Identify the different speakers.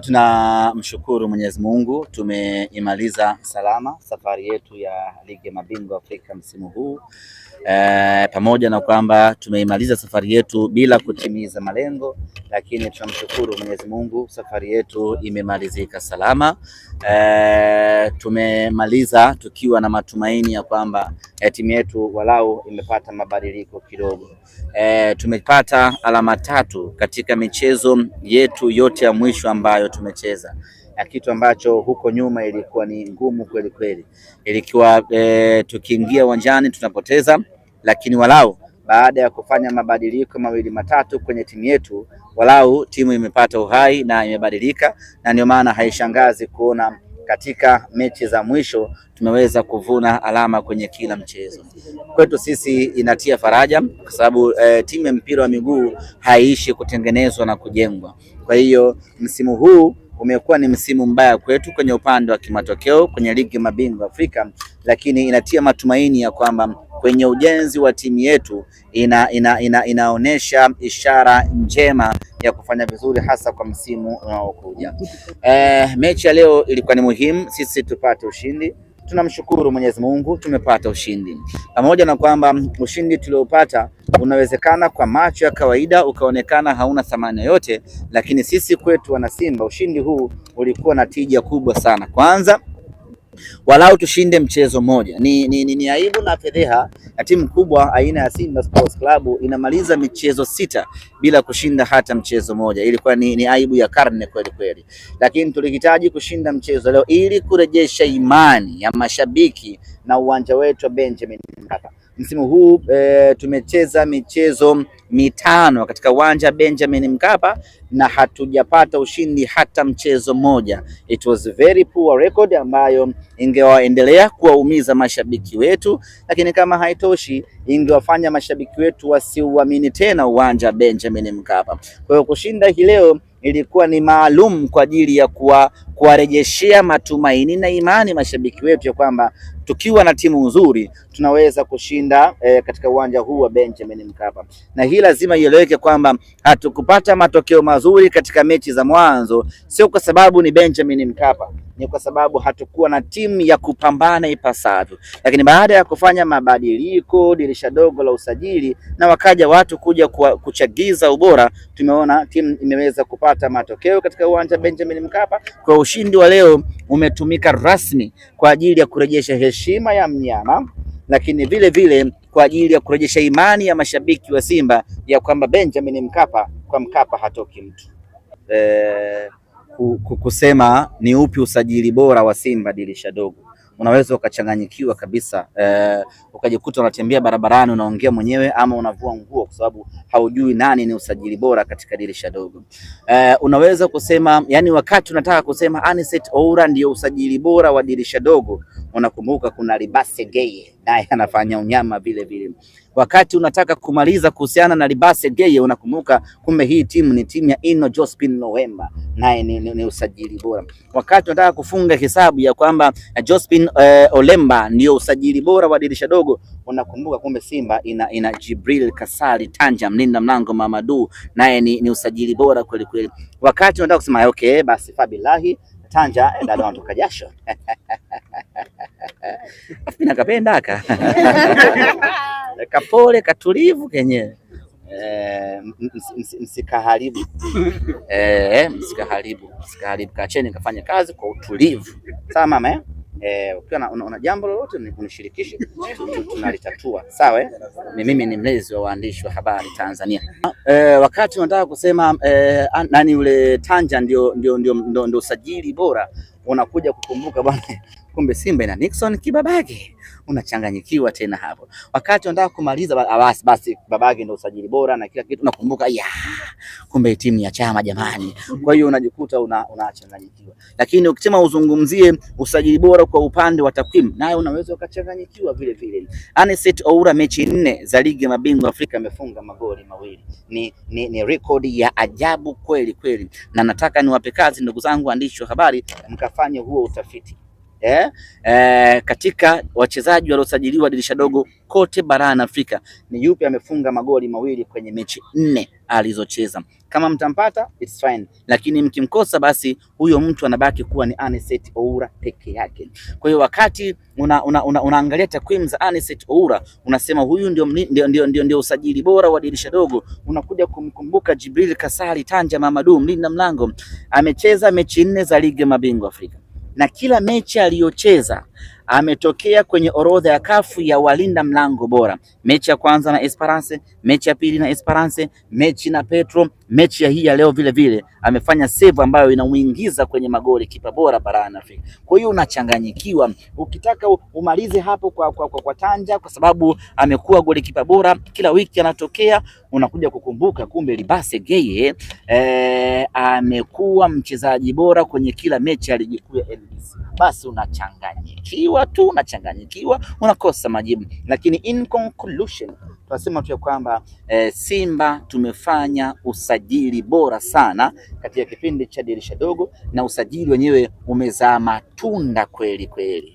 Speaker 1: Tunamshukuru Mwenyezi Mungu, tumeimaliza salama safari yetu ya ligi ya mabingwa Afrika msimu huu. Pamoja na kwamba tumeimaliza safari yetu bila kutimiza malengo, lakini tunamshukuru Mwenyezi Mungu, safari yetu imemalizika salama. Tumemaliza tukiwa na matumaini ya kwamba timu yetu walau imepata mabadiliko kidogo. Tumepata alama 3 katika michezo yetu yote ya mwisho ambayo tumecheza, kitu ambacho huko nyuma ilikuwa ni ngumu kweli kweli. Ilikuwa tukiingia uwanjani tunapoteza, lakini walau baada ya kufanya mabadiliko 2-3 kwenye timu yetu, walau timu imepata uhai na imebadilika, na ndio maana haishangazi kuona katika mechi za mwisho tumeweza kuvuna alama kwenye kila mchezo. Kwetu sisi inatia faraja kwa sababu timu ya mpira wa miguu haiishi kutengenezwa na kujengwa. Kwa hiyo msimu huu umekuwa ni msimu mbaya kwetu kwenye upande wa kimatokeo kwenye ligi mabingwa Afrika, lakini inatia matumaini ya kwamba kwenye ujenzi wa timu yetu inaonesha ishara njema ya kufanya vizuri hasa kwa msimu unaokuja. Mechi ya leo ilikuwa ni muhimu sisi tupate ushindi. Tunamshukuru Mwenyezi Mungu, tumepata ushindi. Pamoja na kwamba ushindi tuliopata unawezekana kwa macho ya kawaida ukaonekana hauna thamani yote, lakini sisi kwetu wana Simba ushindi huu ulikuwa na tija kubwa sana. Kwanza, walau tushinde mchezo moja. Ni aibu na fedheha na timu kubwa aina ya Simba Sports Club inamaliza michezo 6 bila kushinda hata mchezo moja. Ilikuwa ni aibu ya karne kweli kweli. Lakini tulihitaji kushinda mchezo leo ili kurejesha imani ya mashabiki na uwanja wetu wa Benjamin Mkapa. Msimu huu tumecheza michezo 5 katika uwanja Benjamin Mkapa na hatujapata ushindi hata mchezo moja. It was very poor record ambayo ingewaendelea kuwaumiza mashabiki wetu, lakini kama haitoshi ingewafanya mashabiki wetu wasiuamini tena uwanja Benjamin Mkapa. Kwa hiyo kushinda hii leo ilikuwa ni maalum kwa ajili ya kuwarejeshea matumaini na imani mashabiki wetu ya kwamba tukiwa na timu nzuri tunaweza kushinda katika uwanja huu wa Benjamin Mkapa. Na hii lazima ieleweke kwamba hatukupata matokeo mazuri katika mechi za mwanzo, sio kwa sababu ni Benjamin Mkapa, ni kwa sababu hatukuwa na timu ya kupambana ipasavyo. Lakini baada ya kufanya mabadiliko, dirisha dogo la usajili, na wakaja watu kuja kuchagiza ubora, tumeona timu imeweza kupata matokeo katika uwanja Benjamin Mkapa. Kwa ushindi wa leo umetumika rasmi kwa ajili ya kurejesha heshima ya mnyama, lakini vile vile kwa ajili ya kurejesha imani ya mashabiki wa Simba ya kwamba Benjamin Mkapa, kwa Mkapa hatoki mtu. Kusema ni upi usajili bora wa Simba dirisha dogo, unaweza ukachanganyikiwa kabisa. Ukajikuta unatembea barabarani unaongea mwenyewe ama unavua nguo kwa sababu haujui nani ni usajili bora katika dirisha dogo. Unaweza kusema, yani wakati unataka kusema Anicet Oura ndio usajili bora wa dirisha dogo, unakumbuka kuna Libase Geye naye anafanya unyama vile vile. Wakati unataka kumaliza kuhusiana na Libase Geye, unakumbuka kumbe hii timu ni timu ya Ino Jospin November, naye ni usajili bora. Wakati unataka kufunga hesabu ya kwamba Jospin Olemba ndio usajili bora wa dirisha dogo, unakumbuka kumbe Simba ina Jibril Kasali Tanja, mlinda mlango Mamadu, naye ni usajili bora kweli kweli. Wakati unataka kusema okay basi Fabilahi Tanja ndio anatoka jasho Afina kapenda kapole katulivu kenyewe. Msikaharibu kacheni kafanya kazi kwa utulivu. Sawa mama ukiwa una jambo lolote unishirikishe tunalitatua. Sawa mimi ni mlezi wa waandishi wa habari Tanzania. Wakati unataka kusema nani yule Tanja ndio usajili bora, unakuja kukumbuka bwana kumbe Simba ina Nixon Kibabage, unachanganyikiwa tena hapo. Wakati unataka kumaliza basi Babage ndio usajili bora na kila kitu, unakumbuka kumbe timu ya Chama jamani. Kwa hiyo unajikuta unachanganyikiwa. Lakini ukisema uzungumzie usajili bora kwa upande wa takwimu, naye unaweza ukachanganyikiwa vile vile. Anicet Oura mechi 4 za ligi ya mabingwa Afrika amefunga magoli 2. Ni record ya ajabu kweli kweli, na nataka niwape kazi ndugu zangu waandishi wa habari mkafanye huo utafiti. Katika wachezaji waliosajiliwa dirisha dogo kote barani Afrika, ni yupi amefunga magoli 2 kwenye mechi 4 alizocheza? Kama mtampata it's fine, lakini mkimkosa basi huyo mtu anabaki kuwa ni Anicet Oura peke yake. Kwa hiyo wakati unaangalia takwimu za Anicet Oura unasema huyu ndio usajili bora wa dirisha dogo, unakuja kumkumbuka Jibril Kasali Tanja Mamadou, mlinda mlango. Amecheza mechi 4 za ligi ya mabingwa Afrika, na kila mechi aliyocheza ametokea kwenye orodha ya kafu ya walinda mlango bora. Mechi ya kwanza na Esperance, mechi ya pili na Esperance, mechi na Petro, mechi ya hii ya leo vile vile amefanya save ambayo inamuingiza kwenye magoli kipa bora barani Afrika. Kwa hiyo unachanganyikiwa, ukitaka umalize hapo kwa Tanja kwa sababu amekuwa golikipa bora, kila wiki anatokea, unakuja kukumbuka kumbe Libase Geye amekuwa mchezaji bora kwenye kila mechi ya ligi kuu ya NBC. Basi unachanganyikiwa, unakosa majibu. Lakini in conclusion tunasema tu kwamba Simba tumefanya usajili bora sana katika kipindi cha dirisha dogo, na usajili wenyewe umezaa matunda kweli kweli.